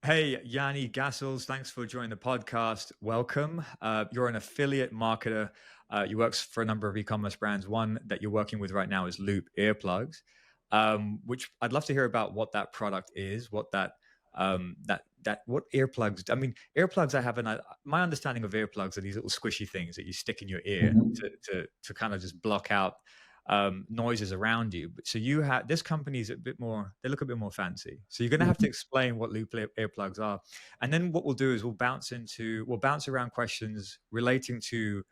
Hey, Jani Gysels, thanks for joining the podcast. Welcome. You're an affiliate marketer. You work for a number of e-commerce brands. One that you're working with right now is Loop earplugs, which I'd love to hear about what that product is, what earplugs. I mean, earplugs. My understanding of earplugs are these little squishy things that you stick in your ear Mhm. to kind of just block out noises around you. So you have this company is a bit more. They look a bit more fancy. So you're going to have to Mhm. explain what loop earplugs are, and then what we'll do is we'll bounce around questions relating to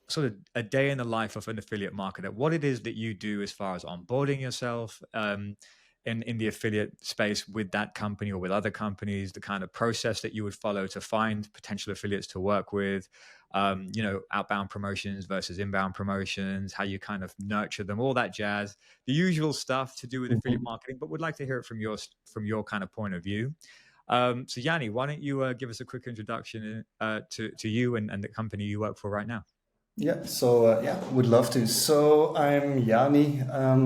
sort of a day in the life of an affiliate marketer, what it is that you do as far as onboarding yourself in the affiliate space with that company or with other companies, the kind of process that you would follow to find potential affiliates to work with, outbound promotions versus inbound promotions, how you kind of nurture them, all that jazz, the usual stuff to do with affiliate Mhm. marketing. But would like to hear it from your kind of point of view. So Yanni, why don't you give us a quick introduction to you and the company you work for right now? Would love to. So I'm Jani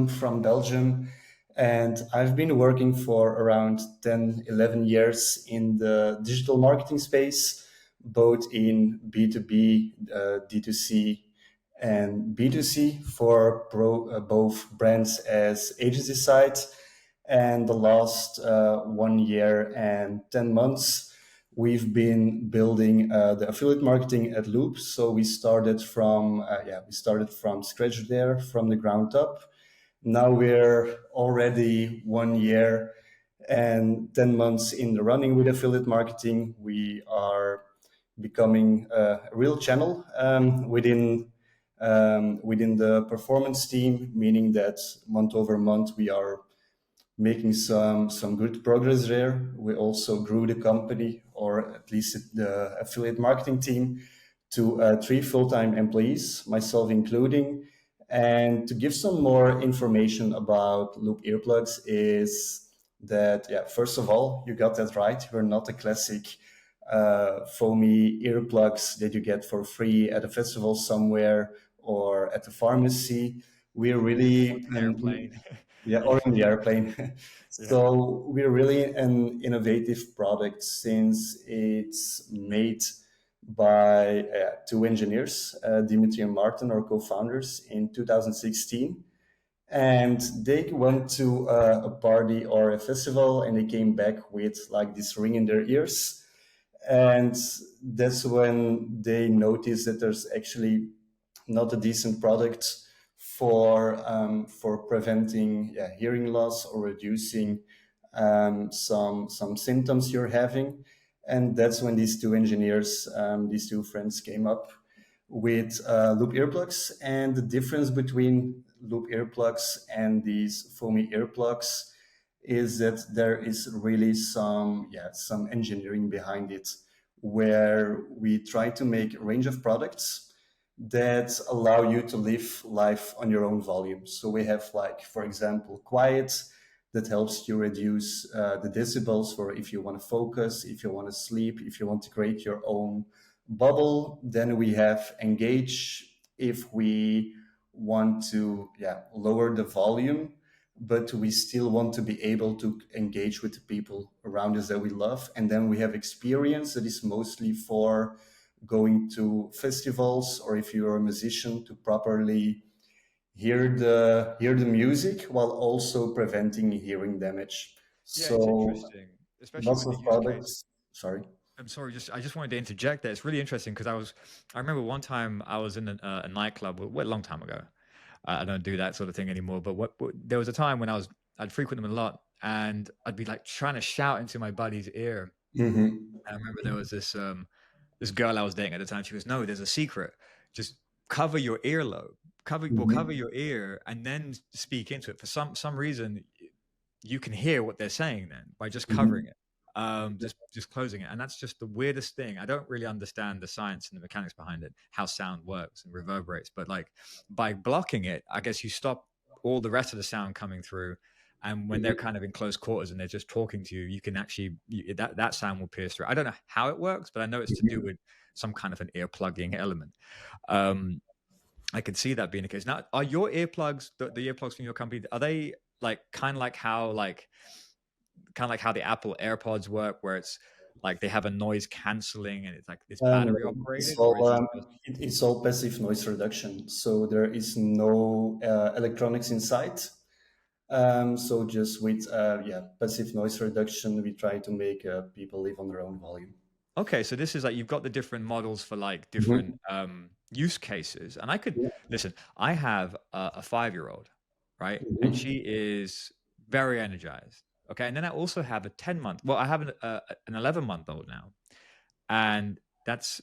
from Belgium, and I've been working for around 10, 11 years in the digital marketing space, both in B2B, D2C, and B2C for both brands as agency side. And the last 1 year and 10 months, we've been building the affiliate marketing at Loop. So we started from scratch there, from the ground up. Now we're already 1 year and 10 months in the running with affiliate marketing. We are becoming a real channel within the performance team, meaning that month over month we are making some good progress there. We also grew the company, or at least the affiliate marketing team, to three full-time employees, myself including. And to give some more information about Loop earplugs is that, yeah, first of all, you got that right. We're not a classic foamy earplugs that you get for free at a festival somewhere or at the pharmacy. We're Or really the airplane. yeah, Yeah, or in the airplane. yeah. So we're really an innovative product since it's made by two engineers, Dimitri and Martin, our co-founders, in 2016. And they went to a party or a festival, and they came back with like this ring in their ears. And that's when they noticed that there's actually not a decent product for preventing hearing loss or reducing some symptoms you're having. And that's when these two engineers, these two friends, came up with loop earplugs. And the difference between loop earplugs and these foamy earplugs is that there is really some engineering behind it, where we try to make a range of products that allow you to live life on your own volume. So we have, like, for example, quiet that helps you reduce the decibels for if you want to focus, if you want to sleep, if you want to create your own bubble. Then we have engage if we want to lower the volume, but we still want to be able to engage with the people around us that we love. And then we have experience that is mostly for going to festivals, or if you're a musician, to properly hear the music while also preventing hearing damage. Yeah, it's So interesting, especially lots with the of use case. products. Sorry. I'm sorry, just I just wanted to interject there. It's really interesting because I remember one time I was in a nightclub, a long time ago. I don't do that sort of thing anymore. But there was a time when I'd frequent them a lot, and I'd be like trying to shout into my buddy's ear. Hmm. I remember there was this girl I was dating at the time. She goes, "No, there's a secret. Just cover your earlobe. Cover Hmm. your ear, and then speak into it. For some reason, you can hear what they're saying then by just covering Hmm. it, just closing it. And that's just the weirdest thing. I don't really understand the science and the mechanics behind it, how sound works and reverberates. But like by blocking it, I guess you stop all the rest of the sound coming through. And when they're kind of in close quarters and they're just talking to you, you can actually that sound will pierce through. I don't know how it works, but I know it's to do with some kind of an ear plugging element. Um, I can see that being the case. Now, are your earplugs, the earplugs from your company, are they like kind of like how like kind of like how the Apple AirPods work, where it's like they have a noise canceling and it's like it's No, battery it's operated, or all is this just it's all passive noise reduction. So there is no electronics inside. So just with passive noise reduction, we try to make people live on their own volume. okay? So this is like you've got the different models for like different Mhm. use cases, and I could Yeah. listen. I have a 5-year-old, right, and Mhm. she is very energized. Okay, and then I also have a 10-month. Well, I have an 11-month-old now, and that's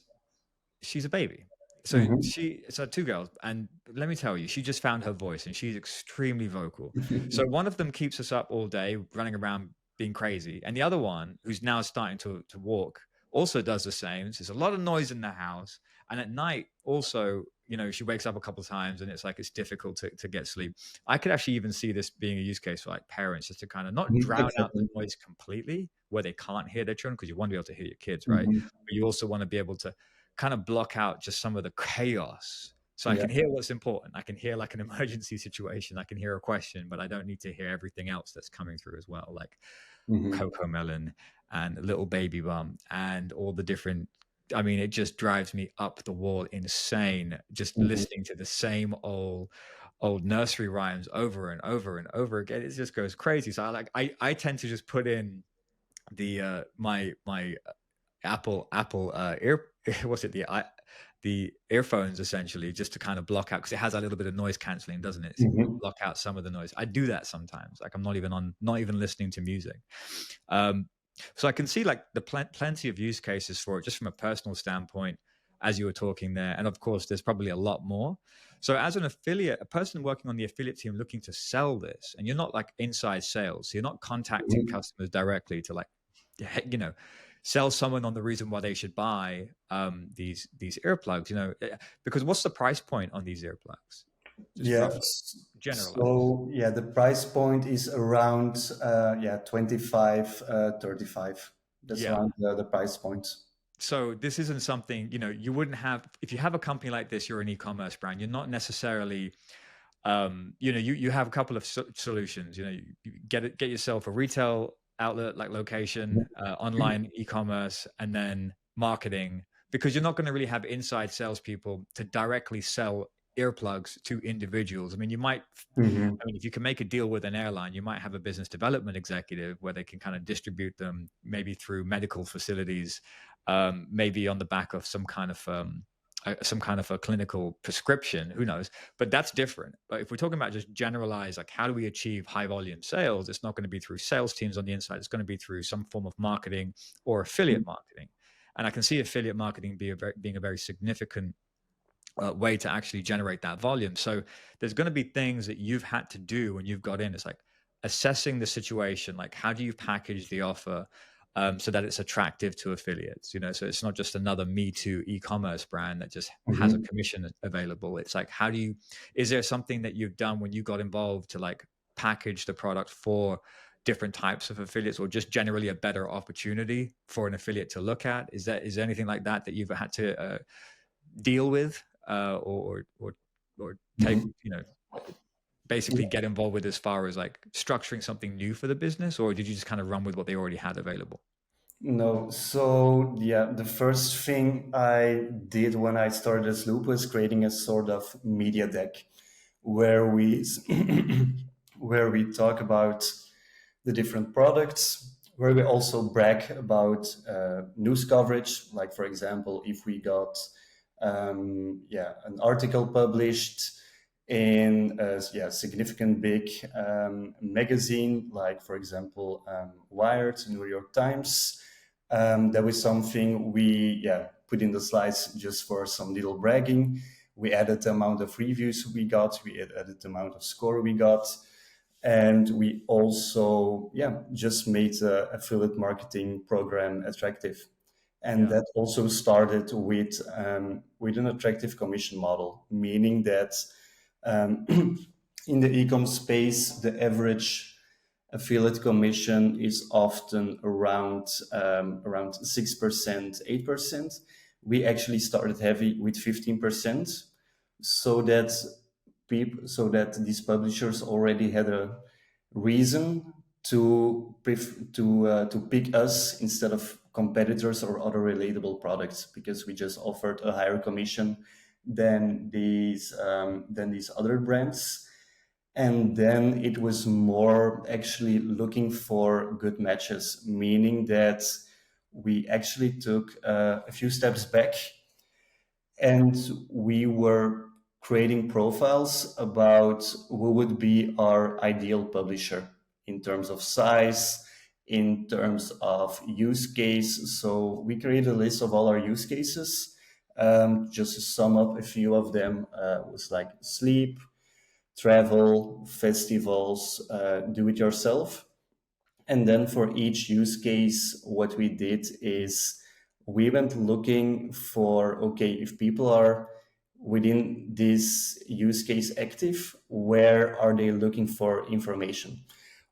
she's a baby. So Mhm. so 2 girls, and let me tell you, she just found her voice, and she's extremely vocal. So one of them keeps us up all day, running around being crazy, and the other one, who's now starting to walk, also does the same. So there's a lot of noise in the house, and at night also, she wakes up a couple of times, and it's like it's difficult to get sleep. I could actually even see this being a use case for like parents, just to kind of not drown out the Exactly. noise completely, where they can't hear their children, because you want to be able to hear your kids, right? Mhm. But you also want to be able to kind of block out just some of the chaos. So I Yeah. can hear what's important. I can hear like an emergency situation. I can hear a question, but I don't need to hear everything else that's coming through as well, like Mhm. Coco Melon and Little Baby Bum and all the different. I mean, it just drives me up the wall insane just Mhm. listening to the same old nursery rhymes over and over and over again. It just goes crazy. So I tend to just put in the my Apple ear what's it the earphones essentially, just to kind of block out, because it has a little bit of noise canceling, doesn't it? So you Mhm. block out some of the noise. I do that sometimes. Like I'm not even listening to music. Um, so I can see like the plenty of use cases for it, just from a personal standpoint, as you were talking there. And of course, there's probably a lot more. So as an affiliate, a person working on the affiliate team looking to sell this, and you're not like inside sales, so you're not contacting Mhm. customers directly to like, you know, sell someone on the reason why they should buy these earplugs. Because what's the price point on these earplugs? Just roughly Yes. generalized. So yeah, the price point is around 25, 35. That's Yeah. around the price point. So this isn't something, you wouldn't have if you have a company like this. You're an e-commerce brand. You're not necessarily, you have a couple of solutions. You get yourself a retail outlet like location, online e-commerce, and then marketing, because you're not going to really have inside salespeople to directly sell earplugs to individuals. I mean, Mhm. if you can make a deal with an airline, you might have a business development executive where they can kind of distribute them, maybe through medical facilities, maybe on the back of some kind of a clinical prescription. Who knows? But that's different. But if we're talking about just generalized, like how do we achieve high volume sales, it's not going to be through sales teams on the inside. It's going to be through some form of marketing or affiliate marketing. And I can see affiliate marketing being a very significant way to actually generate that volume. So there's going to be things that you've had to do when you've got in. It's like assessing the situation, like how do you package the offer so that it's attractive to affiliates. So it's not just another Me Too e-commerce brand that just has a Mhm. commission available. It's like, is there something that you've done when you got involved to like package the product for different types of affiliates, or just generally a better opportunity for an affiliate to look at? Is there anything like that you've had to deal with, or take, Mhm. basically get involved with, as far as like structuring something new for the business, or did you just kind of run with what they already had available? No, so yeah, the first thing I did when I started as Loop was creating a sort of media deck where we where we talk about the different products, where we also brag about news coverage. Like for example, if we got an article published in a significant big magazine, like for example Wired, New York Times. That was something we put in the slides just for some little bragging. We added the amount of reviews we got, we added the amount of score we got, and we also just made the affiliate marketing program attractive. And Yeah. that also started with an attractive commission model, meaning that um, in the ecom space, the average affiliate commission is often around 6%, 8%. We actually started heavy with 15%, so that these publishers already had a reason to pick us instead of competitors or other relatable products, because we just offered a higher commission than these other brands. And then it was more actually looking for good matches, meaning that we actually took a few steps back, and we were creating profiles about who would be our ideal publisher in terms of size, in terms of use case. So we created a list of all our use cases. Just to sum up a few of them, was like sleep, travel, festivals, do it yourself. And then for each use case, what we did is we went looking for, okay, if people are within this use case active, where are they looking for information?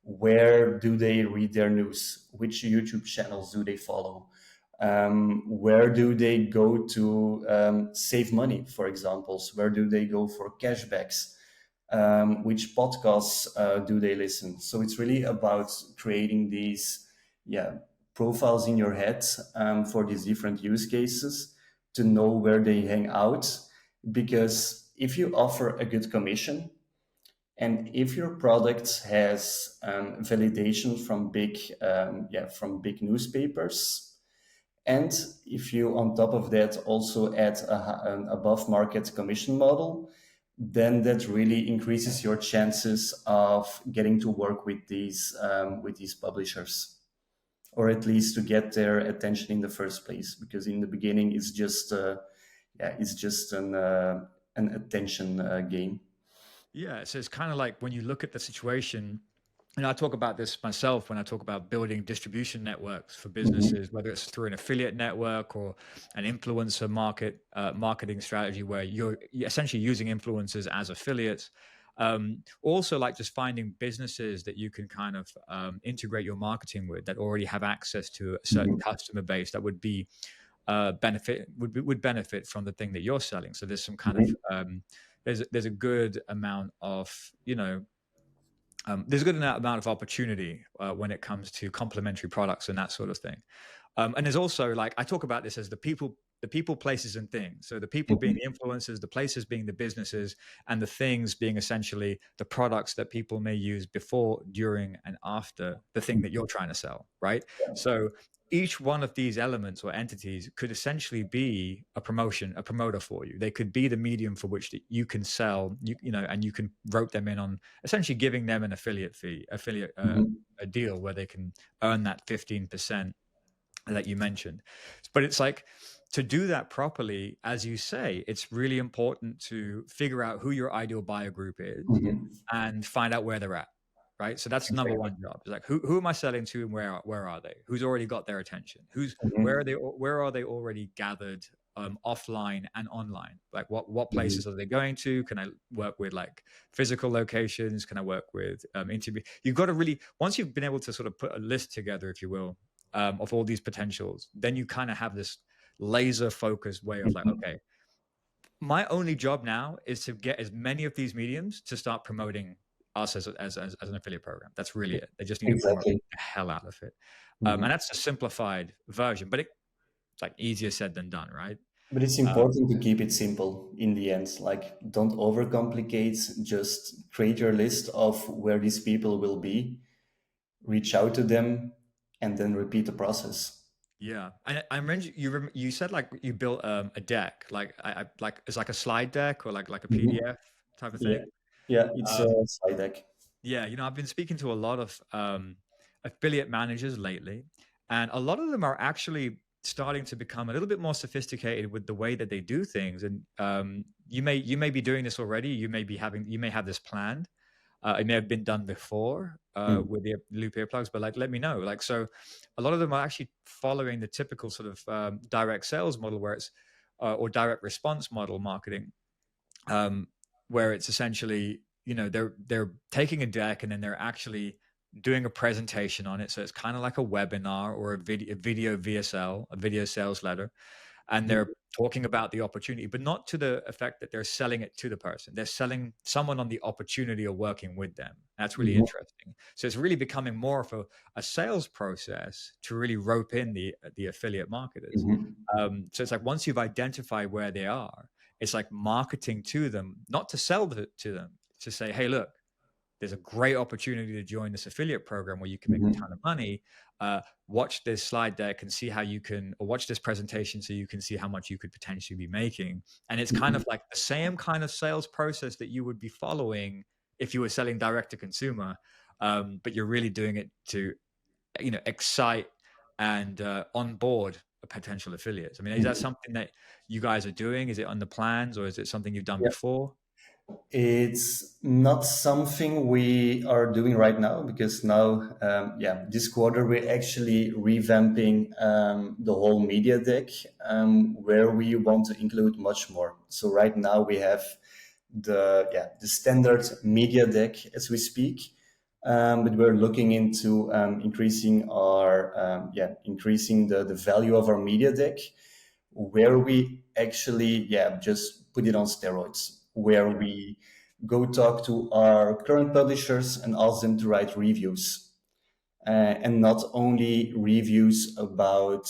Where do they read their news? Which YouTube channels do they follow? Where do they go to save money, for example? Where do they go for cashbacks? Which podcasts do they listen? So it's really about creating these, profiles in your head for these different use cases to know where they hang out. Because if you offer a good commission, and if your product has validation from big newspapers, and if you on top of that also add an above market commission model, then that really increases your chances of getting to work with these publishers, or at least to get their attention in the first place. Because in the beginning, it's just an attention game. Yeah, so it's kind of like when you look at the situation, and I talk about this myself when I talk about building distribution networks for Mhm. businesses, whether it's through an affiliate network or an influencer marketing strategy where you're essentially using influencers as affiliates. Also, like just finding businesses that you can kind of integrate your marketing with that already have access to a certain Mhm. customer base that would be would benefit from the thing that you're selling. So there's some kind of Mhm. there's a good amount of there's a good amount of opportunity when it comes to complementary products and that sort of thing. And there's also, like, I talk about this as the people, places, and things. So the people being Mhm. the influencers, the places being the businesses, and the things being essentially the products that people may use before, during, and after the thing that you're trying to sell, right? So each one of these elements or entities could essentially be a promoter for you. They could be the medium for which that you can sell, and you can rope them in on essentially giving them an Mhm. a deal where they can earn that 15% that you mentioned. But it's like, to do that properly, as you say, it's really important to figure out who your ideal buyer group is Mhm. and find out where they're at. Right. So that's the number Exactly. one job. It's like, who am I selling to, and where are they? Who's already got their attention? Mhm. Where are they already gathered, offline and online? Like what Mhm. places are they going to? Can I work with like physical locations? Can I work with interview? You've got to really, once you've been able to sort of put a list together, if you will, of all these potentials, then you kind of have this laser focused way of like, Mhm. okay, my only job now is to get as many of these mediums to start promoting us as an affiliate program. That's really it. They just need to promote Exactly. the hell out of it. And Mhm. that's a simplified version, but it's like easier said than done, right? But it's Um, important to keep it simple in the end. Like, don't overcomplicate. Just create your list of where these people will be, reach out to them, and then repeat the process. yeah, and I remember you said like you built a deck, like I like it's like a slide deck or like a Mhm. PDF type of Yeah. thing. Yeah, it's a Um, slide deck. Yeah, I've been speaking to a lot of affiliate managers lately, and a lot of them are actually starting to become a little bit more sophisticated with the way that they do things. And you may be doing this already. You may have this planned. It may have been done before Mm. with the loop earplugs, but like, let me know. Like, so a lot of them are actually following the typical sort of direct sales model, where it's or direct response model marketing, um, where it's essentially, they're taking a deck and then they're actually doing a presentation on it. So it's kind of like a webinar or a video VSL, a video sales letter. and they're talking about the opportunity, but not to the effect that they're selling it to the person. They're selling someone on the opportunity of working with them. That's really Mhm. interesting. So it's really becoming more of a sales process to really rope in the affiliate marketers. Mhm. So it's like once you've identified where they are, it's like marketing to them, not to sell to them, to say, hey, look, there's a great opportunity to join this affiliate program where you can make a Mhm. ton of money. Watch this slide deck and see how you can, or watch this presentation so you can see how much you could potentially be making. And it's kind Mhm. of like the same kind of sales process that you would be following if you were selling direct to consumer, but you're really doing it to, excite and onboard potential affiliates. I mean, is that Mhm. something that you guys are doing? Is it on the plans, or is it something you've done Yeah. before? It's not something we are doing right now because now, this quarter we're actually revamping the whole media deck where we want to include much more. So right now we have the standard media deck as we speak, but we're looking into increasing the value of our media deck, where we actually just put it on steroids, where Yeah. we go talk to our current publishers and ask them to write reviews, and not only reviews about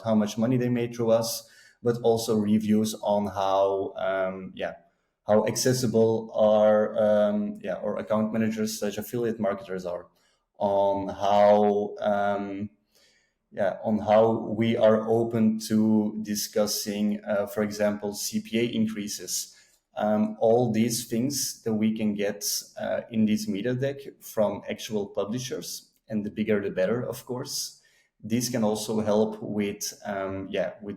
how much money they made through us, but also reviews on how accessible our account managers such affiliate marketers are, on how we are open to discussing, for example, CPA increases. All these things that we can get in this media deck from actual publishers, and the bigger the better, of course. These can also help with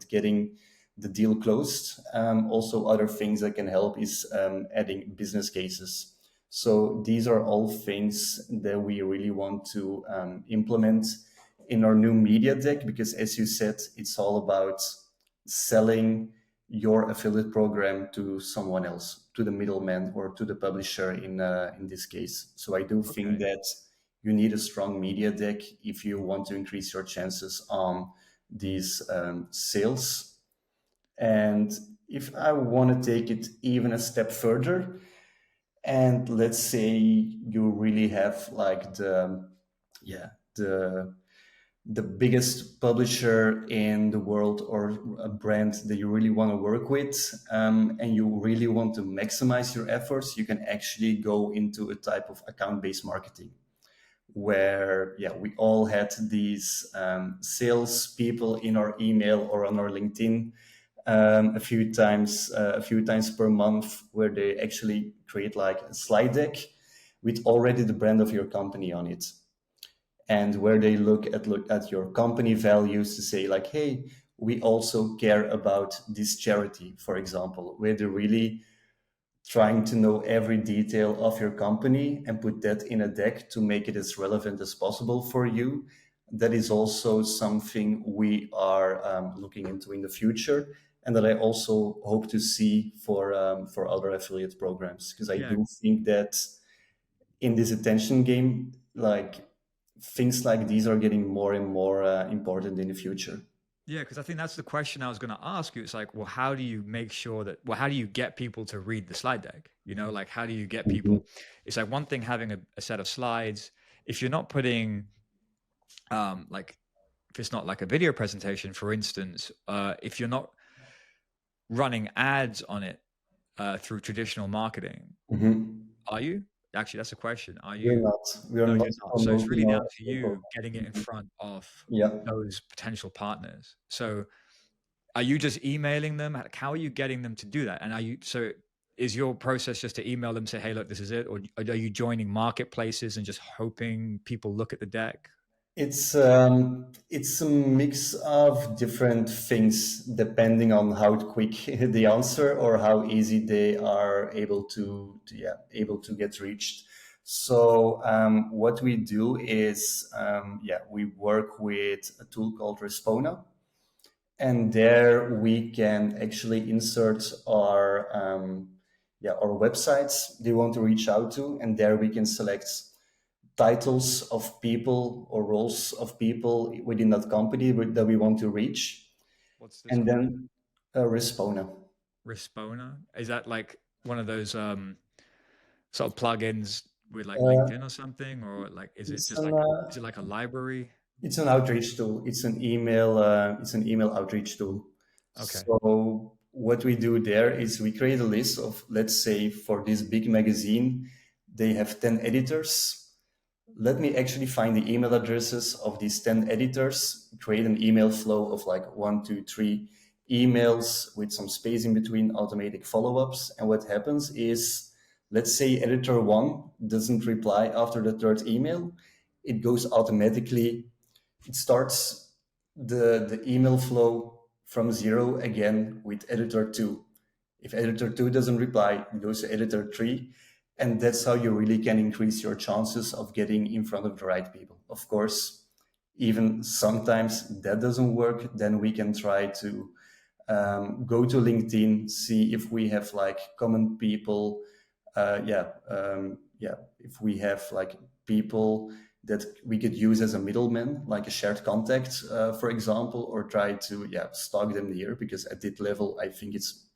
getting the deal closed. Also, other things that can help is adding business cases. So these are all things that we really want to implement in our new media deck, because as you said, it's all about selling your affiliate program to someone else, to the middleman or to the publisher in this case. So I do think Okay. that you need a strong media deck if you want to increase your chances on these sales. And if I want to take it even a step further, and let's say you really have like yeah the the biggest publisher in the world, or a brand that you really want to work with, and you really want to maximize your efforts, you can actually go into a type of account-based marketing where we all had these sales people in our email or on our LinkedIn a few times per month, where they actually create like a slide deck with already the brand of your company on it, and where they look at your company values to say like, hey, we also care about this charity, for example, where they're really trying to know every detail of your company and put that in a deck to make it as relevant as possible for you. That is also something we are looking into in the future, and that I also hope to see for other affiliate programs, because I Yeah. do think that in this attention game, like, things like these are getting more and more important in the future. Yeah, because I think that's the question I was going to ask you. It's like, well, how do you make sure that, well, how do you get people to read the slide deck? Like, how do you get Mhm. people? It's like one thing having a set of slides. If you're not putting, like, if it's not like a video presentation, for instance, if you're not running ads on it through traditional marketing, Mhm. are you? Actually, that's a question. Are We're you? not. We are No, not you're not. So it's really promoting our down to program. you getting it in Mhm. front of Yeah. those potential partners. So are you just emailing them? How are you getting them to do that? And is your process just to email them, say, hey, look, this is it? Or are you joining marketplaces and just hoping people look at the deck? It's a mix of different things depending on how quick the answer or how easy they are able to get reached. So what we do is we work with a tool called Respona, and there we can actually insert our websites they want to reach out to, and there we can select titles of people or roles of people within that company that we want to reach. What's this And called? then Respona. Respona? Is that like one of those sort of plugins with like Uh, LinkedIn or something, or like it's an is it like a library? it's an outreach tool. It's an email outreach tool. Okay. So what we do there is we create a list of, let's say, for this big magazine, they have 10 editors. Let me actually find the email addresses of these 10 editors, create an email flow of like 1, 2, 3 emails with some space in between, automatic follow-ups. And what happens is, let's say editor one doesn't reply after the third email, it goes automatically, it starts the email flow from zero again with editor two. If editor two doesn't reply, it goes to editor three. And that's how you really can increase your chances of getting in front of the right people. Of course, even sometimes that doesn't work, then we can try to go to LinkedIn, see if we have like common people. If we have like people that we could use as a middleman, like a shared contact, for example, or try to stalk them here, because at that level, I think it's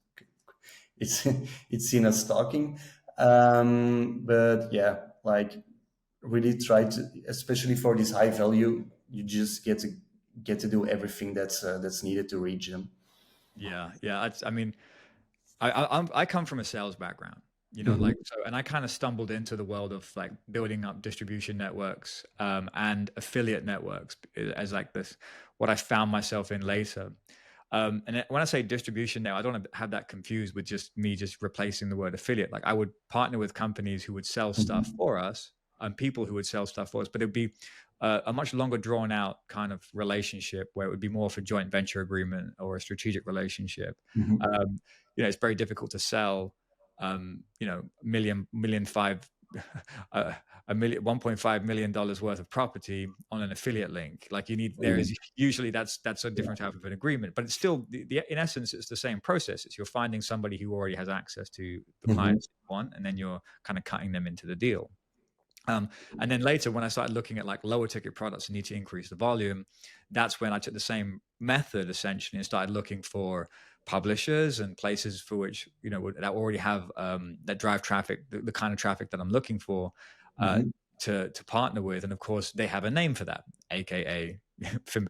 it's seen as stalking. But yeah, like really try to, especially for this high value, you just get to do everything that's needed to reach them. Yeah, yeah. I mean, I come from a sales background, Mm-hmm. like so, and I kind of stumbled into the world of like building up distribution networks and affiliate networks as like this what I found myself in later. When I say distribution now, I don't want to have that confused with just me just replacing the word affiliate. Like I would partner with companies who would sell stuff Mm-hmm. for us and people who would sell stuff for us, but it'd be a much longer drawn out kind of relationship where it would be more of a joint venture agreement or a strategic relationship. Mm-hmm. Um, it's very difficult to sell, million five, uh, a million, $1.5 million worth of property on an affiliate link. Like you need, there is usually that's a different type of an agreement, but it's still in essence, it's the same process. It's you're finding somebody who already has access to the Mm-hmm. clients you want, and then you're kind of cutting them into the deal. And then later, when I started looking at like lower ticket products and need to increase the volume, that's when I took the same method essentially and started looking for publishers and places for which that already have that drive traffic, the kind of traffic that I'm looking for, uh, Mm-hmm. to partner with. And of course, they have a name for that, aka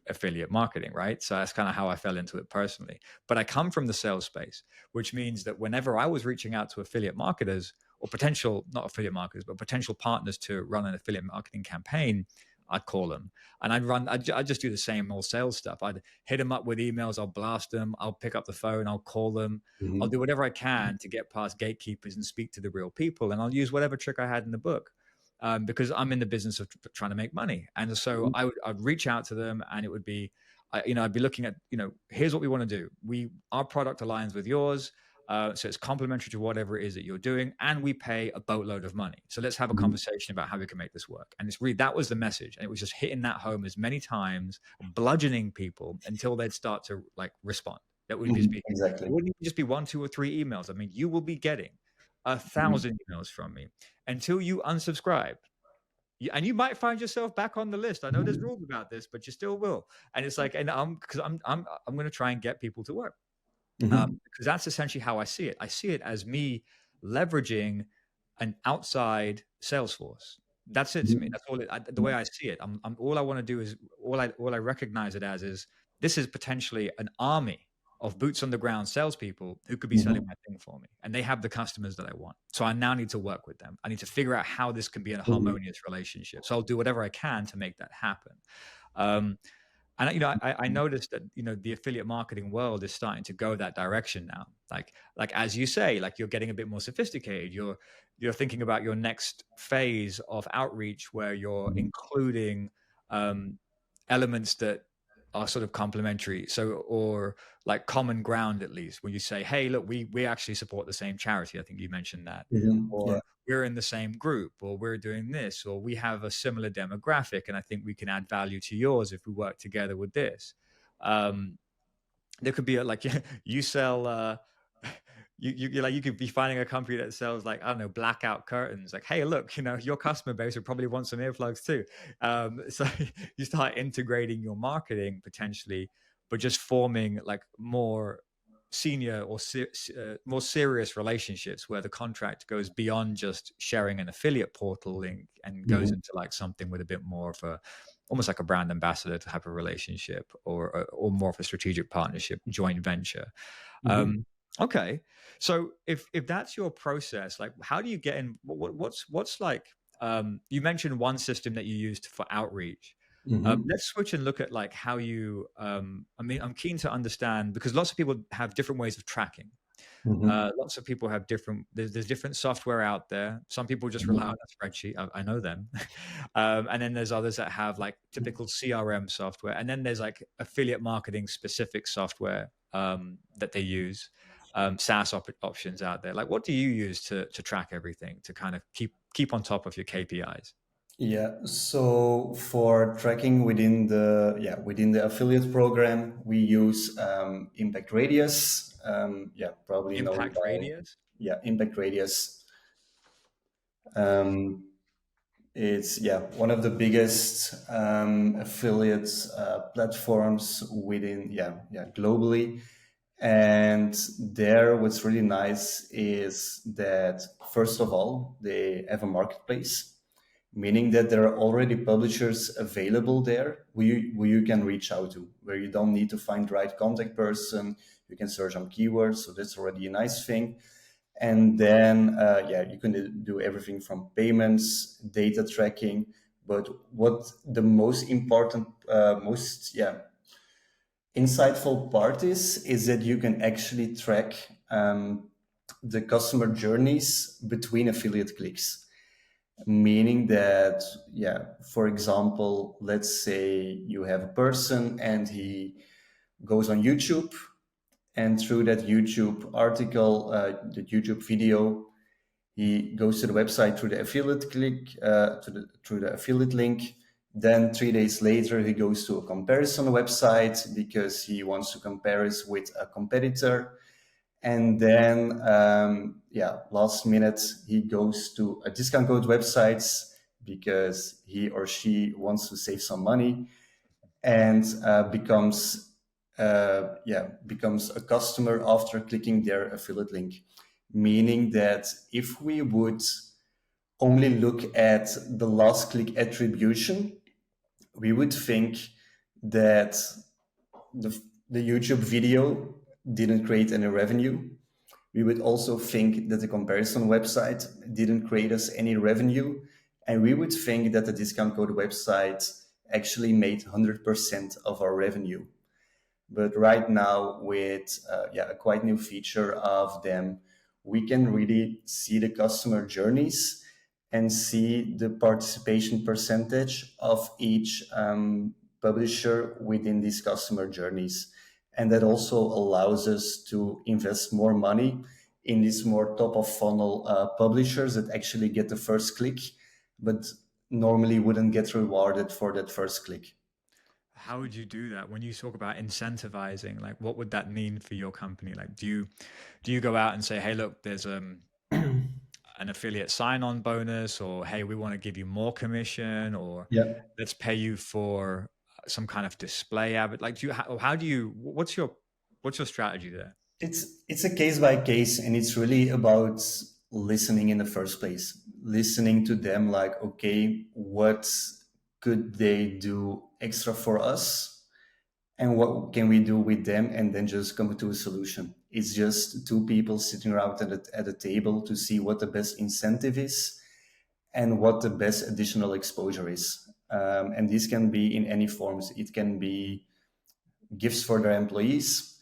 affiliate marketing, right? So that's kind of how I fell into it personally. But I come from the sales space, which means that whenever I was reaching out to affiliate marketers or potential, not affiliate marketers, but potential partners to run an affiliate marketing campaign, I'd call them and I'd just do the same old sales stuff. I'd hit them up with emails. I'll blast them. I'll pick up the phone. I'll call them. I'll do whatever I can to get past gatekeepers and speak to the real people. And I'll use whatever trick I had in the book. Because I'm in the business of trying to make money. And so I'd reach out to them and it would be, I'd be looking at, here's what we want to do. Our product aligns with yours. So it's complementary to whatever it is that you're doing, and we pay a boatload of money. So let's have a Mm-hmm. conversation about how we can make this work. And it's really that was the message, and it was just hitting that home as many times, bludgeoning people until they'd start to like respond. That would just Mm-hmm. be, it Exactly. wouldn't even just be 1, 2, or 3 emails. I mean, you will be getting a Mm-hmm. thousand emails from me until you unsubscribe. And you might find yourself back on the list. I know there's rules about this, but you still will. And it's like, and because I'm going to try and get people to work. Mm-hmm. Because that's essentially how I see it. I see it as me leveraging an outside sales force. That's it to me. That's all. The way I see it. All I want to do is all I recognize it as is this is potentially an army of boots on the ground salespeople who could be selling Mm-hmm. my thing for me, and they have the customers that I want. So I now need to work with them. I need to figure out how this can be a Mm-hmm. harmonious relationship. So I'll do whatever I can to make that happen. Um, and I noticed that the affiliate marketing world is starting to go that direction now. Like as you say, like you're getting a bit more sophisticated. You're thinking about your next phase of outreach where you're including um, elements that are sort of complementary. So or like common ground at least, where you say, hey, look, we actually support the same charity. I think you mentioned that, Mm-hmm. Yeah. or we're in the same group, or we're doing this, or we have a similar demographic, and I think we can add value to yours if we work together with this. Um, there could be like you sell you're like, you could be finding a company that sells like, I don't know, blackout curtains. Like, hey, look, your customer base would probably want some earplugs too. So you start integrating your marketing potentially, but just forming like more senior or more serious relationships where the contract goes beyond just sharing an affiliate portal link and goes Mhm. into like something with a bit more of a, almost like a brand ambassador type of relationship, or more of a strategic partnership, joint venture. Mhm. Okay, so if that's your process, like how do you get in? What's like? You mentioned one system that you used for outreach. Mhm. Let's switch and look at like how you. I mean, I'm keen to understand because lots of people have different ways of tracking. Mhm. Lots of people have different. There's different software out there. Some people just rely on Mhm. a spreadsheet. I know them, and then there's others that have like typical CRM software, and then there's like affiliate marketing specific software that they use. SaaS options out there. Like, what do you use to track everything to kind of keep on top of your KPIs? Yeah, so for tracking within the affiliate program, we use Impact Radius. Probably known Impact by radius. Impact Radius. Um, it's one of the biggest affiliate platforms within globally. And there, what's really nice is that first of all, they have a marketplace, meaning that there are already publishers available there who you can reach out to, where you don't need to find the right contact person. You can search on keywords, so that's already a nice thing. And then, you can do everything from payments, data tracking. But what the most important, insightful part is that you can actually track the customer journeys between affiliate clicks, meaning that for example, let's say you have a person and he goes on YouTube, and through that YouTube article, the YouTube video, he goes to the website through the affiliate click, through the affiliate link. Then 3 days later, he goes to a comparison website because he wants to compare it with a competitor. And then, last minute, he goes to a discount code websites because he or she wants to save some money, and becomes a customer after clicking their affiliate link. Meaning that if we would only look at the last click attribution, we would think that the, the YouTube video didn't create any revenue. We would also think that the comparison website didn't create us any revenue. And we would think that the discount code website actually made 100% of our revenue. But right now, with a quite new feature of them, we can really see the customer journeys and see the participation percentage of each publisher within these customer journeys. And that also allows us to invest more money in these more top of funnel publishers that actually get the first click, but normally wouldn't get rewarded for that first click. How would you do that when you talk about incentivizing? Like, what would that mean for your company? Like, do you go out and say, hey, look, there's an affiliate sign-on bonus, or hey, we want to give you more commission, or Yeah. let's pay you for some kind of display ad? Like, how do you? What's your strategy there? It's a case by case, and it's really about listening in the first place, listening to them, like, okay, what could they do extra for us, and what can we do with them, and then just come to a solution. It's just two people sitting around at a table to see what the best incentive is and what the best additional exposure is. And this can be in any forms. It can be gifts for their employees.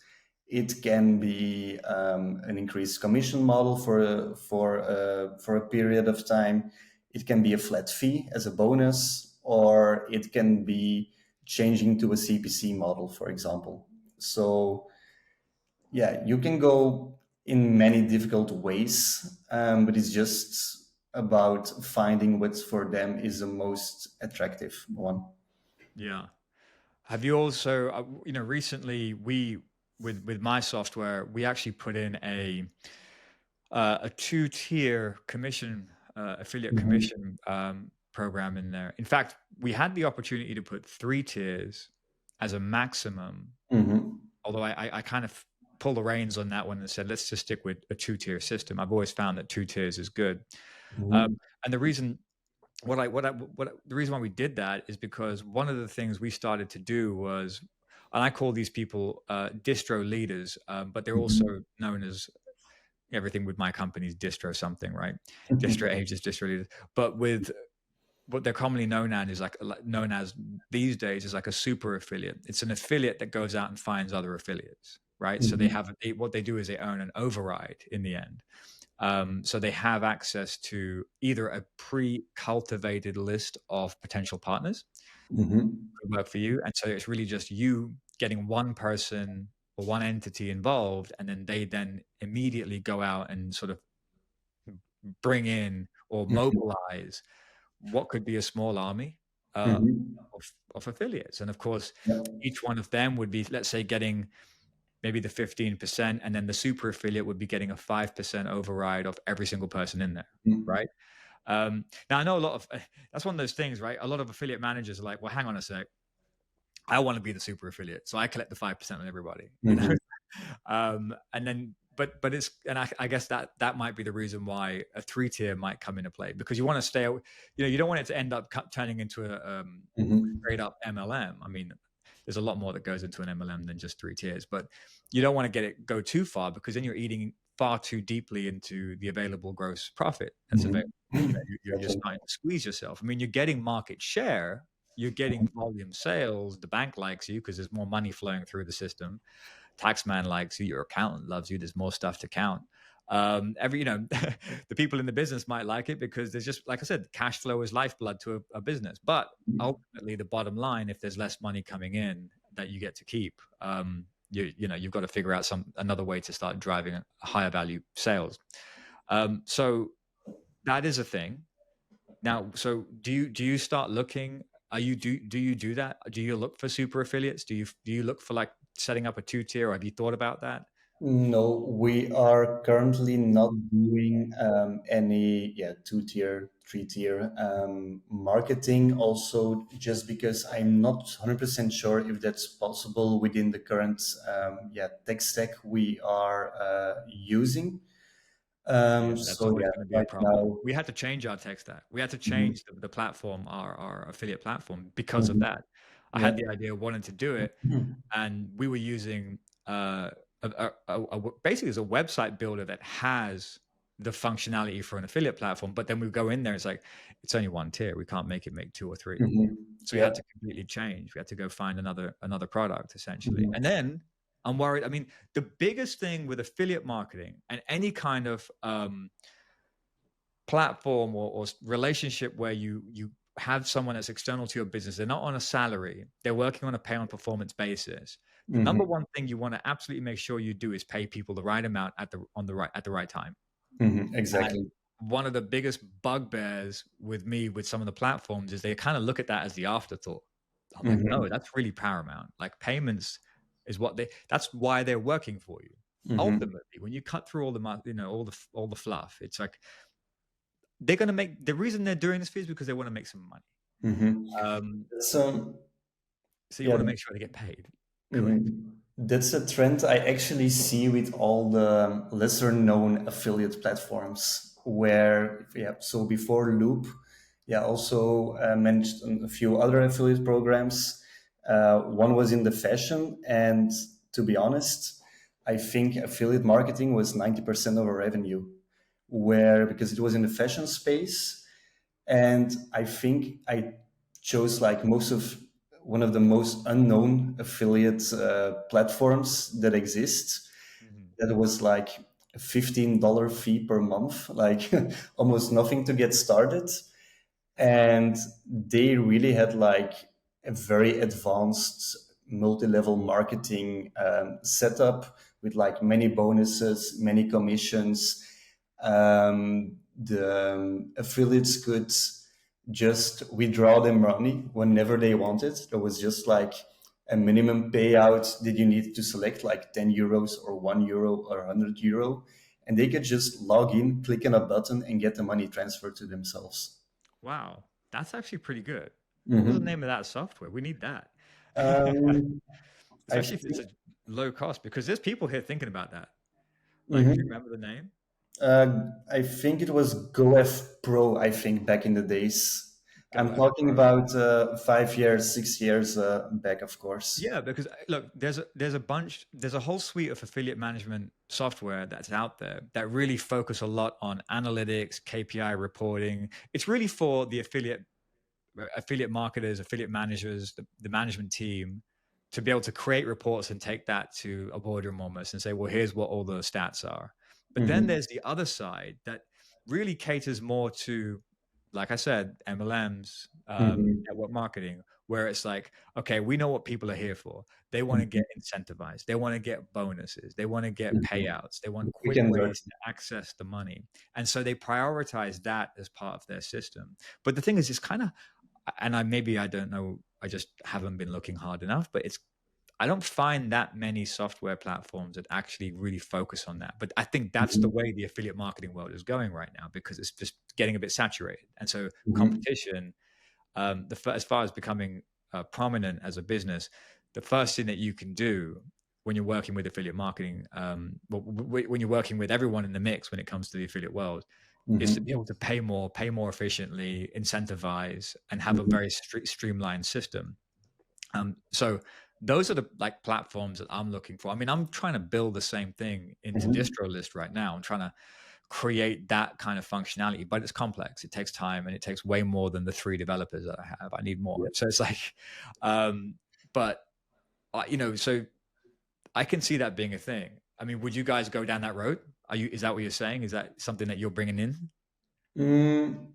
It can be an increased commission model for a period of time. It can be a flat fee as a bonus, or it can be changing to a CPC model, for example. So you can go in many difficult ways, but it's just about finding what for them is the most attractive one. Yeah. Have you also, recently with my software, we actually put in a two-tier commission, affiliate Mm-hmm. commission program in there. In fact, we had the opportunity to put 3 tiers as a maximum, Mm-hmm. although I kind of pulled the reins on that one and said, let's just stick with a two-tier system. I've always found that 2 tiers is good. Mm-hmm. And the reason the reason why we did that is because one of the things we started to do was, and I call these people distro leaders, but they're also Mm-hmm. known as everything with my company's distro something, right? Distro agents, distro leaders, but with what they're commonly known as is known as these days is like a super affiliate. It's an affiliate that goes out and finds other affiliates, right? So they Mm-hmm. have what they do is they earn an override in the end. So they have access to either a pre-cultivated list of potential partners Mm-hmm. who work for you, and so it's really just you getting one person or one entity involved, and then they then immediately go out and sort of bring in or mobilize what could be a small army uh, Mm-hmm. of affiliates. And of course, Yeah. each one of them would be, let's say, getting maybe the 15%, and then the super affiliate would be getting a 5% override of every single person in there, Mm-hmm. right? Now, I know a lot of that's one of those things, right? A lot of affiliate managers are like, well, hang on a sec. I want to be the super affiliate, so I collect the 5% on everybody, you know. Mm-hmm. And then, but it's, and I guess that might be the reason why a 3 tier might come into play, because you want to stay, you know, you don't want it to end up turning into a Mm-hmm. straight up MLM. I mean, there's a lot more that goes into an MLM than just 3 tiers, but you don't want to go too far, because then you're eating far too deeply into the available gross profit that's available. You know, you're Gotcha. starting to squeeze yourself. I mean, you're getting market share, you're getting volume sales. The bank likes you because there's more money flowing through the system. Taxman likes you. Your accountant loves you. There's more stuff to count. You know, the people in the business might like it because there's just, like I said, cash flow is lifeblood to a business. But ultimately, the bottom line, if there's less money coming in that you get to keep, you know, you've got to figure out another way to start driving a higher value sales. So that is a thing. Now, so do you start looking? Do you do that? Do you look for super affiliates? Do you look for like setting up a 2 tier? Or have you thought about that? No, we are currently not doing any 2 tier, 3 tier marketing. Also, just because I'm not 100% sure if that's possible within the current tech stack we are using. Yeah, that's So always yeah, going to be a right problem. now. We had to change our tech stack. We had to Mhm. change the platform, our affiliate platform, because of Mhm. that. I Yeah. had the idea of wanting to do it, and we were using basically it's a website builder that has the functionality for an affiliate platform. But then we go in there, it's like it's only 1 tier. We can't make it make 2 or 3. Mhm. So we Yeah. had to completely change. We had to go find another product essentially. Mhm. And then I'm worried. I mean, the biggest thing with affiliate marketing and any kind of platform or relationship where you have someone that's external to your business, they're not on a salary, they're working on a pay on performance basis. The number Mhm. one thing you want to absolutely make sure you do is pay people the right amount at the right time. Mhm. And Exactly. one of the biggest bugbears with me with some of the platforms is they kind of look at that as the afterthought. I'm like, no, Mhm. that's really paramount. Like payments is that's why they're working for you. Mhm. Ultimately, when you cut through all you know, all the fluff, it's like they're going to make, the reason they're doing this for you is because they want to make some money. Mhm. Um, That's so you yeah. want to make sure they get paid correctly. Mhm. That's a trend I actually see with all the lesser known affiliate platforms where, so before Loop, also mentioned a few other affiliate programs. One was in the fashion, and to be honest, I think affiliate marketing was 90% of our revenue, where because it was in the fashion space, and I think I chose like most of one of the most unknown affiliate platforms that exist. Mhm. That was like a $15 fee per month, like almost nothing to get started. And they really had like a very advanced multi-level marketing setup with like many bonuses, many commissions. The affiliates could just withdraw their money whenever they wanted. There was just like a minimum payout that you needed to select, like €10 or €1 or €100, and they could just log in, click on a button, and get the money transferred to themselves. Wow, that's actually pretty good. What was the Mm-hmm. name of that software? We need that. Um, I Especially if it's think. a low cost, because there's people here thinking about that. Like, do you Mhm. remember the name? I think it was GoF Pro. I think back in the days. I'm GoF talking Pro. about 5 years, 6 years back, of course. Yeah, because look, there's a whole suite of affiliate management software that's out there that really focus a lot on analytics, KPI reporting. It's really for the affiliate marketers, affiliate managers, the management team to be able to create reports and take that to a boardroom almost and say, well, here's what all the stats are. But then Mm-hmm. there's the other side that really caters more to, like I said, MLMs, Mm-hmm. network marketing, where it's like, okay, we know what people are here for. They want to Mm-hmm. get incentivized. They want to get bonuses. They want to get Mm-hmm. payouts. They want quick Weekend ways version. to access the money. And so they prioritize that as part of their system. But the thing is, it's kind of, and I don't know, I just haven't been looking hard enough, but it's, I don't find that many software platforms that actually really focus on that. But I think that's the Mm-hmm. way the affiliate marketing world is going right now, because it's just getting a bit saturated. And so Mm-hmm. competition, as far as becoming prominent as a business, the first thing that you can do when you're working with affiliate marketing, when you're working with everyone in the mix when it comes to the affiliate world, is to be Mm-hmm. able to pay more efficiently, incentivize, and have a Mm-hmm. very streamlined system. So those are the like platforms that I'm looking for. I mean, I'm trying to build the same thing into Mm-hmm. Distro List right now. I'm trying to create that kind of functionality, but it's complex. It takes time, and it takes way more than the 3 developers that I have. I need more. Yeah. So it's like, um, but so I can see that being a thing. I mean, would you guys go down that road? Is that what you're saying? Is that something that you're bringing in? Mm,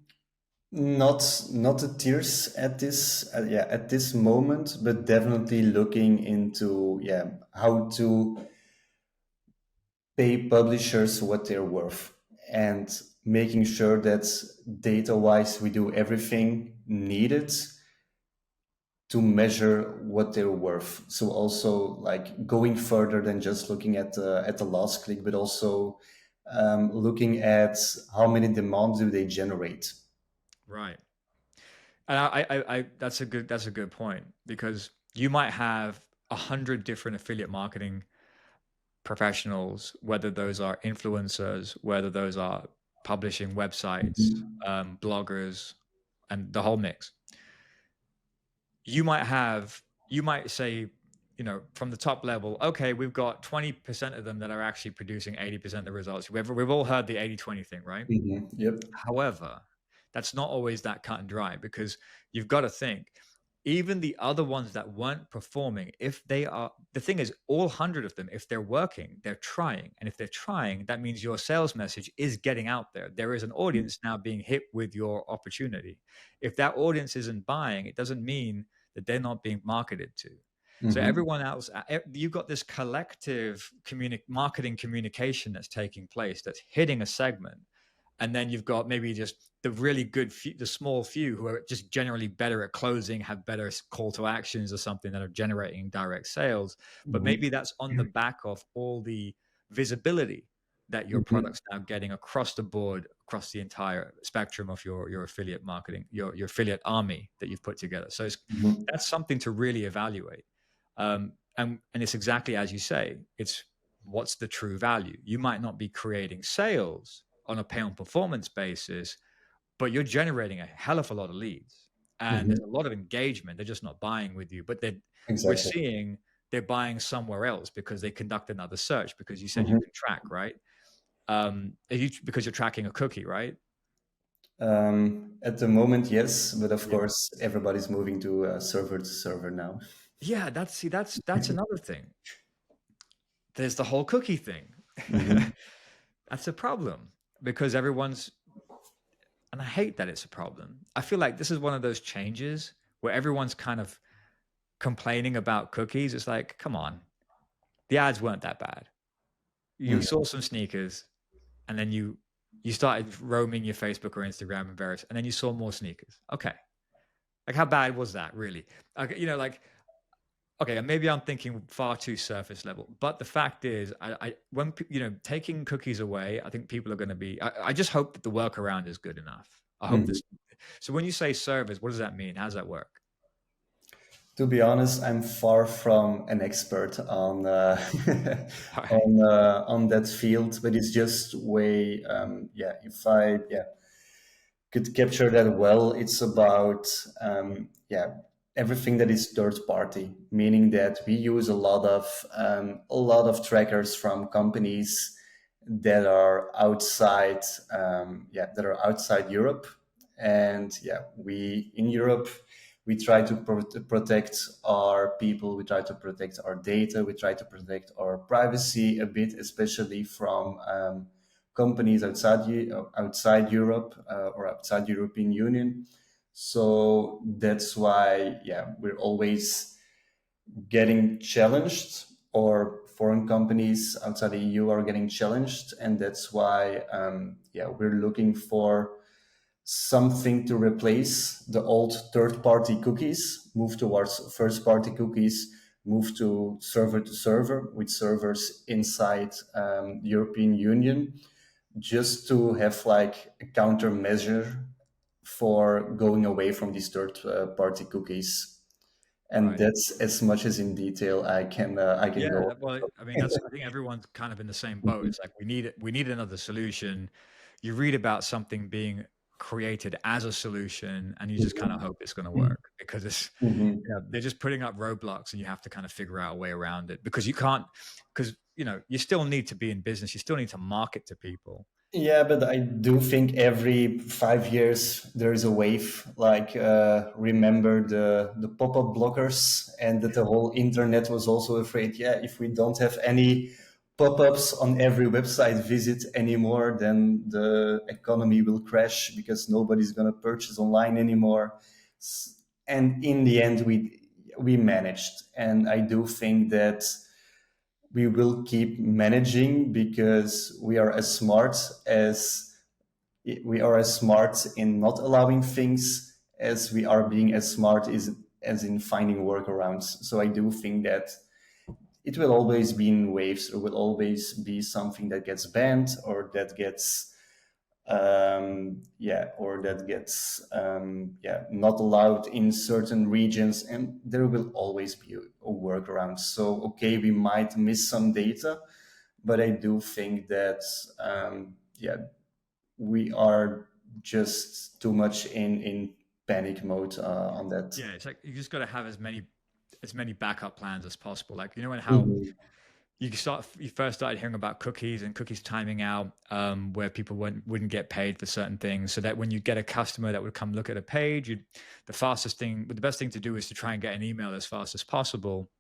not the tiers at this at this moment, but definitely looking into how to pay publishers what they're worth and making sure that data wise we do everything needed to measure what they're worth. So also like going further than just looking at the last click, but also looking at how many demands do they generate. Right. And that's a good point, because you might have 100 different affiliate marketing professionals, whether those are influencers, whether those are publishing websites, Mhm. bloggers, and the whole mix. You might say, from the top level, okay, we've got 20% of them that are actually producing 80% of the results. We've all heard the 80-20 thing, right? Mhm. Yep. However, that's not always that cut and dry, because you've got to think, even the other ones that weren't performing, if they are, the thing is, all 100 of them, if they're working, they're trying. And if they're trying, that means your sales message is getting out there. There is an audience now being hit with your opportunity. If that audience isn't buying, it doesn't mean that they're not being marketed to. So Mhm. everyone else, you've got this collective marketing communication that's taking place, that's hitting a segment. And then you've got maybe just the really good few, the small few who are just generally better at closing, have better call to actions or something, that are generating direct sales. But Mhm. maybe that's on the back of all the visibility that your Mhm. product's now getting across the board, across the entire spectrum of your affiliate marketing, your affiliate army that you've put together. So Mhm. that's something to really evaluate. And it's exactly as you say, it's what's the true value. You might not be creating sales on a pay on performance basis, but you're generating a hell of a lot of leads, and there's Mhm. a lot of engagement. They're just not buying with you, but we're Exactly. seeing they're buying somewhere else because they conduct another search, because you said you Mhm. can track, right? Because you're tracking a cookie, right? At the moment, yes, but of Yeah. course, everybody's moving to server now. Yeah, that's another thing. There's the whole cookie thing. Mhm. That's a problem, because everyone's, and I hate that it's a problem. I feel like this is one of those changes where everyone's kind of complaining about cookies. It's like, come on, the ads weren't that bad. You Mhm. saw some sneakers, and then you started roaming your Facebook or Instagram and various, and then you saw more sneakers. Okay, like how bad was that really? Okay, like okay, and maybe I'm thinking far too surface level, but the fact is, when taking cookies away, I think people are going to be. I just hope that the workaround is good enough. I hope Mhm. this. So when you say service, what does that mean? How does that work? To be honest, I'm far from an expert on Right, on that field, but it's just way yeah. If I could capture that well, it's about yeah, everything that is third party, meaning that we use a lot of trackers from companies that are outside yeah, that are outside Europe. And yeah, we in Europe, we try to protect our people, we try to protect our data, we try to protect our privacy a bit, especially from companies outside Europe or outside European Union. So that's why, yeah, we're always getting challenged, or foreign companies outside the EU are getting challenged, and that's why, yeah, we're looking for something to replace the old third-party cookies, move towards first-party cookies, move to server with servers inside European Union, just to have like a countermeasure for going away from these third-party cookies. And right. that's as much as in detail I can Yeah, go. well, I mean, that's. I think everyone's kind of in the same boat. It's like we need another solution. You read about something being created as a solution, and you just kind of hope it's going to work because it's Mhm. they're just putting up roadblocks, and you have to kind of figure out a way around it because you can't because you still need to be in business. You still need to market to people. Yeah, but I do think every 5 years there is a wave. Like, remember the pop-up blockers, and that the whole internet was also afraid. Yeah, if we don't have any pop-ups on every website visit anymore, then the economy will crash because nobody's gonna purchase online anymore. And in the end, we managed, and I do think that we will keep managing because we are as smart in not allowing things as we are being as smart as in finding workarounds. So I do think that it will always be in waves. There will always be something that gets banned, or that gets yeah, or that gets yeah, not allowed in certain regions, and there will always be a workaround. So okay, we might miss some data, but I do think that yeah, we are just too much in panic mode on that. Yeah, it's like you just got to have as many backup plans as possible. Like when how Mhm. you first started hearing about cookies and cookies timing out, where people wouldn't get paid for certain things, so that when you get a customer that would come look at a page, the best thing to do is to try and get an email as fast as possible,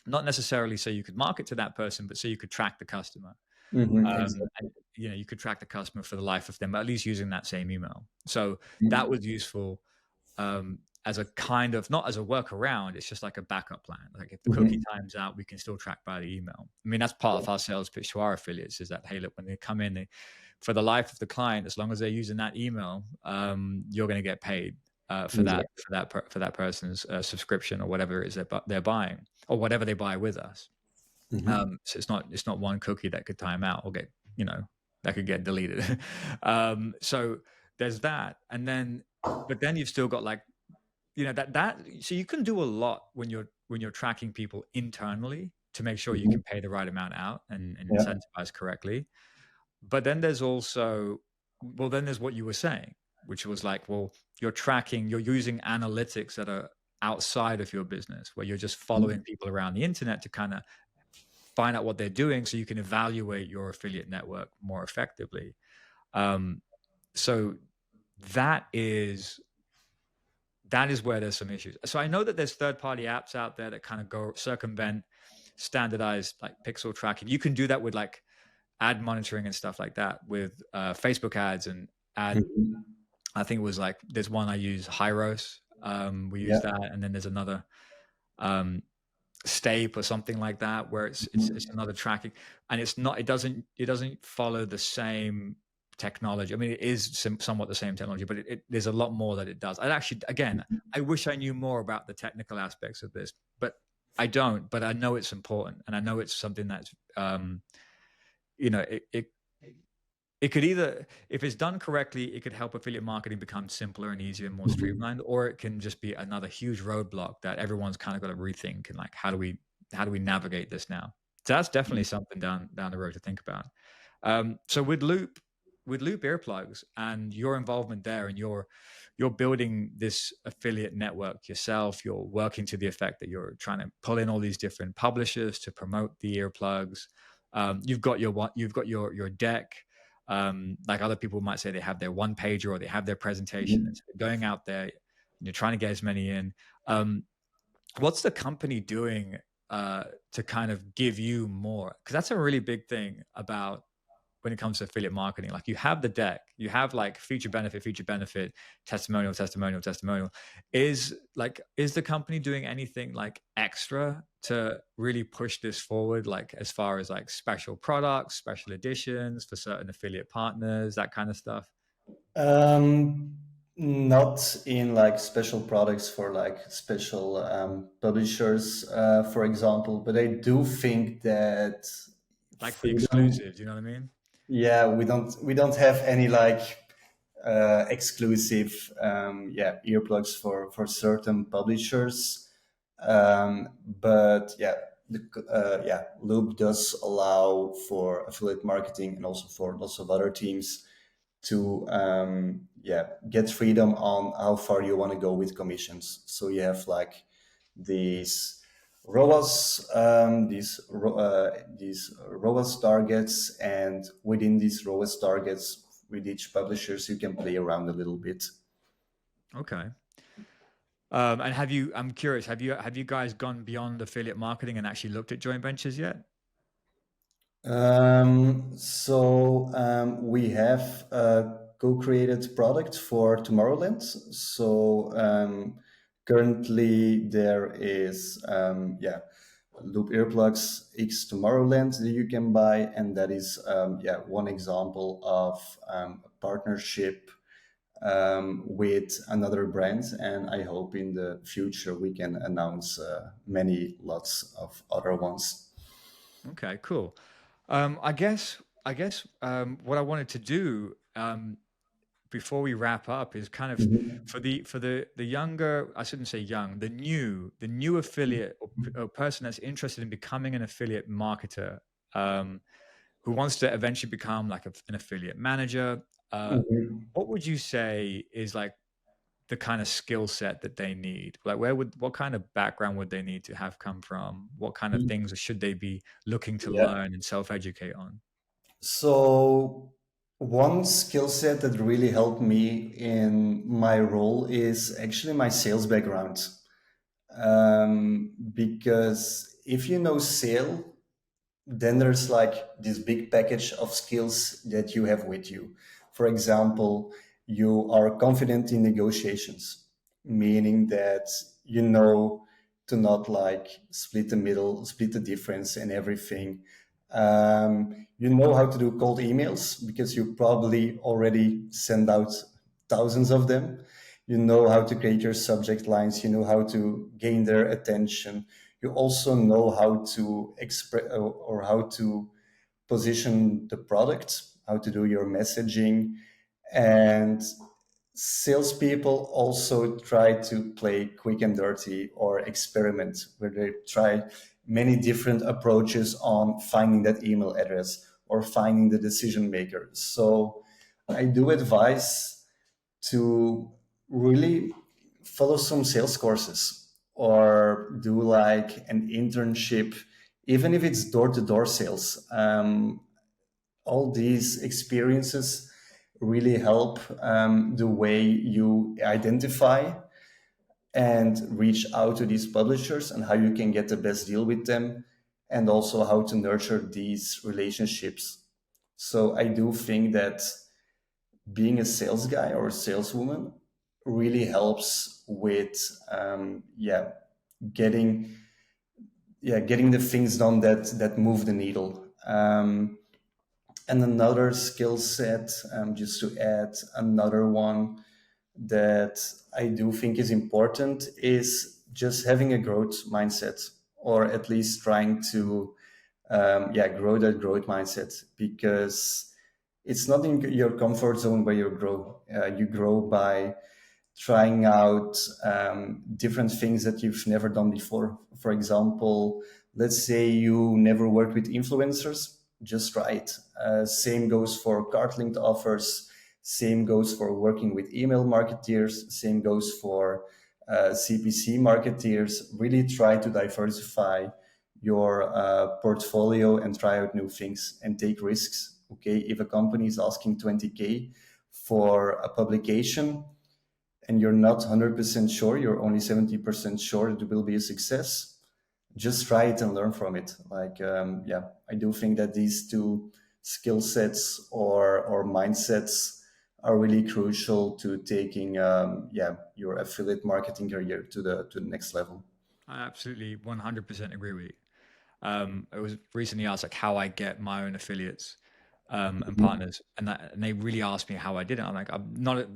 not necessarily so you could market to that person, but so you could track the customer. Mhm, And exactly. you could track the customer for the life of them, but at least using that same email. So that Mhm. was useful, as a kind of, not as a workaround, it's just like a backup plan. Like if the cookie Mhm. times out, we can still track by the email. I mean, that's part Yeah. of our sales pitch to our affiliates is that, hey, look, when they come in, for the life of the client, as long as they're using that email, you're going to get paid Exactly. for that person's subscription or whatever it is they're buying, or whatever they buy with us. Mhm. So it's not one cookie that could time out or get that could get deleted. So there's that, and then but then you've still got like that so you can do a lot when you're tracking people internally to make sure you Mhm. can pay the right amount out and Yeah. incentivize correctly. But then there's also, well, then there's what you were saying, which was like, well, you're using analytics that are outside of your business, where you're just following Mhm. people around the internet to kind of find out what they're doing so you can evaluate your affiliate network more effectively. Um, so that is that is where there's some issues. So I know that there's third party apps out there that kind of go circumvent standardized like pixel tracking. You can do that with like ad monitoring and stuff like that with Facebook ads and ad. Mhm. I think it was like there's one I use, Hyros. We use Yeah. that, and then there's another um, Stape or something like that, where it's Mhm. another tracking, and it doesn't follow the same technology. I mean, it is somewhat the same technology, but there's a lot more that it does. I actually, again, I wish I knew more about the technical aspects of this, but I don't, but I know it's important, and I know it's something that's you know, it could either, if it's done correctly, it could help affiliate marketing become simpler and easier and more Mhm. streamlined, or it can just be another huge roadblock that everyone's kind of got to rethink and like, how do we navigate this now? So that's definitely something down the road to think about. So with Loop earplugs and your involvement there, and you're building this affiliate network yourself. You're working to the effect that you're trying to pull in all these different publishers to promote the earplugs. You've got your deck. Like other people might say, they have their one pager or they have their presentation. Mhm. It's going out there. You're trying to get as many in. Um, what's the company doing to kind of give you more? Because that's a really big thing about when it comes to affiliate marketing. Like you have the deck, you have like feature benefit, testimonial, testimonial, testimonial. Is the company doing anything like extra to really push this forward? Like as far as like special products, special editions for certain affiliate partners, that kind of stuff? Um, Not in like special products for like special publishers, for example, but I do think that Like the freedom. exclusives, you know what I mean? Yeah, we don't have any like exclusive earplugs for certain publishers. But yeah, Loop does allow for affiliate marketing and also for lots of other teams to get freedom on how far you want to go with commissions. So you have like these these ROAS targets, and within these ROAS targets, with each publishers, you can play around a little bit. Okay. And I'm curious, have you guys gone beyond affiliate marketing and actually looked at joint ventures yet? We have a co-created product for Tomorrowland. Currently there is Loop Earplugs X Tomorrowland that you can buy, and that is one example of a partnership with another brand. And I hope in the future we can announce many lots of other ones. Okay, cool. I guess what I wanted to do before we wrap up is kind of Mhm. for the younger, I shouldn't say young, the new affiliate, or person that's interested in becoming an affiliate marketer, um, who wants to eventually become like an affiliate manager. Mhm. What would you say is like the kind of skill set that they need? Like what kind of background would they need to have come from? What kind of things should they be looking to Yeah. learn and self-educate on? So one skill set that really helped me in my role is actually my sales background. Because if you know sale, then there's like this big package of skills that you have with you. For example, you are confident in negotiations, meaning that you know to not like split the difference and everything. You know how to do cold emails because you probably already send out thousands of them. You know how to create your subject lines. You know how to gain their attention. You also know how to express or how to position the product, how to do your messaging. And salespeople also try to play quick and dirty or experiment, where they try many different approaches on finding that email address or finding the decision maker. So I do advise to really follow some sales courses or do like an internship, even if it's door to door sales. All these experiences really help the way you identify and reach out to these publishers and how you can get the best deal with them, and also how to nurture these relationships. So I do think that being a sales guy or a saleswoman really helps with getting getting the things done that move the needle. And another skill set, just to add another one that I do think is important, is just having a growth mindset or at least trying to grow that growth mindset, because it's not in your comfort zone where you grow. You grow by trying out different things that you've never done before. For example, let's say you never worked with influencers, just try it. Same goes for card linked offers, same goes for working with email marketeers, same goes for CPC marketeers. Really try to diversify your portfolio and try out new things and take risks. Okay, if a company is asking 20K for a publication, and you're not 100% sure, you're only 70% sure it will be a success, just try it and learn from it. Like, I do think that these two skill sets or mindsets are really crucial to taking, your affiliate marketing career to the next level. I absolutely 100% agree with you. I was recently asked like how I get my own affiliates and Mhm. partners, and they really asked me how I did it. I'm like, I'm not.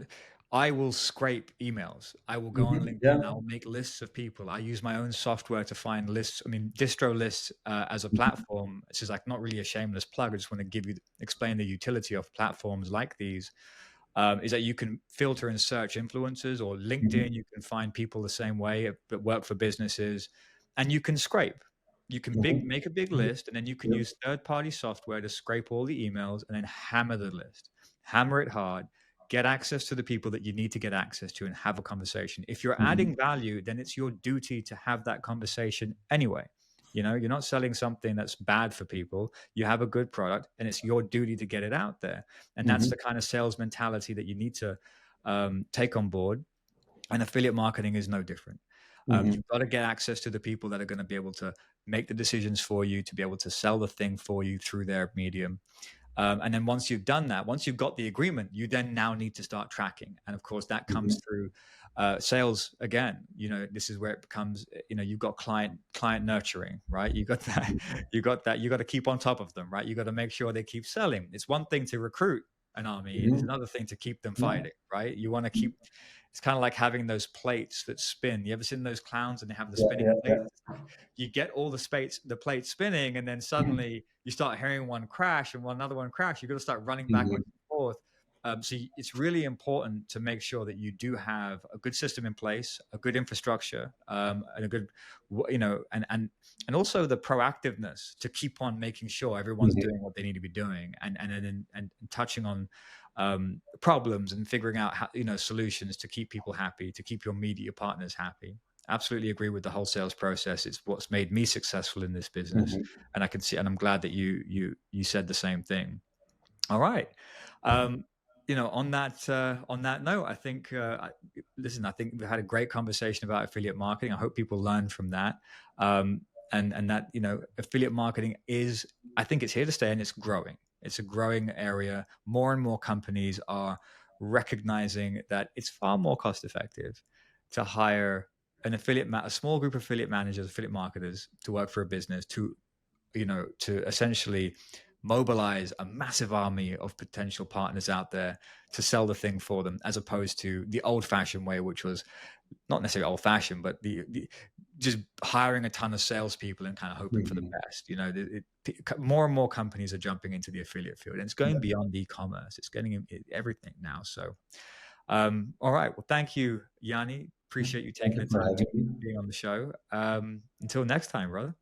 I will scrape emails. I will go on Mhm. LinkedIn. I Yeah. will make lists of people. I use my own software to find lists. I mean, Distro Lists as a Mhm. platform. This is like not really a shameless plug. I just want to explain the utility of platforms like these. Is that you can filter and search influencers, or LinkedIn, Mhm. you can find people the same way that work for businesses, and you can scrape. You can Mhm. make a big Yeah. list, and then you can Yeah. use third-party software to scrape all the emails and then hammer the list, hammer it hard, get access to the people that you need to get access to, and have a conversation. If you're Mhm. adding value, then it's your duty to have that conversation anyway. You know, you're not selling something that's bad for people. You have a good product, and it's your duty to get it out there. And that's Mhm. the kind of sales mentality that you need to take on board. And affiliate marketing is no different. Mhm. You've got to get access to the people that are going to be able to make the decisions for you, to be able to sell the thing for you through their medium. And then once you've done that, once you've got the agreement, you then now need to start tracking. And of course, that comes Mhm. through sales again. You know, this is where it becomes. You know, you've got client nurturing, right? You got that. You got that. You got to keep on top of them, right? You got to make sure they keep selling. It's one thing to recruit an army, and it's Mhm. another thing to keep them Yeah. fighting, right? You want to keep. It's kind of like having those plates that spin. You ever seen those clowns and they have the Yeah. spinning Yeah. plates? Yeah. You get all the plates spinning, and then suddenly you start hearing one crash and another one crash. You've got to start running backwards Mhm. and forth. It's really important to make sure that you do have a good system in place, a good infrastructure, and a good, and also the proactiveness to keep on making sure everyone's Mhm. doing what they need to be doing, and touching on problems and figuring out solutions to keep people happy, to keep your media partners happy. Absolutely agree with the whole sales process. It's what's made me successful in this business, Mhm. and I can see, and I'm glad that you said the same thing. All right. Um, on that note, I think listen, I think we had a great conversation about affiliate marketing. I hope people learn from that. And that, affiliate marketing is, I think it's here to stay, and it's growing. It's a growing area. More and more companies are recognizing that it's far more cost effective to hire a small group of affiliate managers, affiliate marketers to work for a business, to essentially mobilize a massive army of potential partners out there to sell the thing for them, as opposed to the old fashioned way, which was not necessarily old fashioned, but the just hiring a ton of salespeople and kind of hoping for the Mhm. best. More and more companies are jumping into the affiliate field, and it's going Yeah. beyond e-commerce. It's getting everything now. So, all right. Well, thank you, Yanni. Appreciate you Thank taking you the for time to having me. being on the show. Until next time, brother.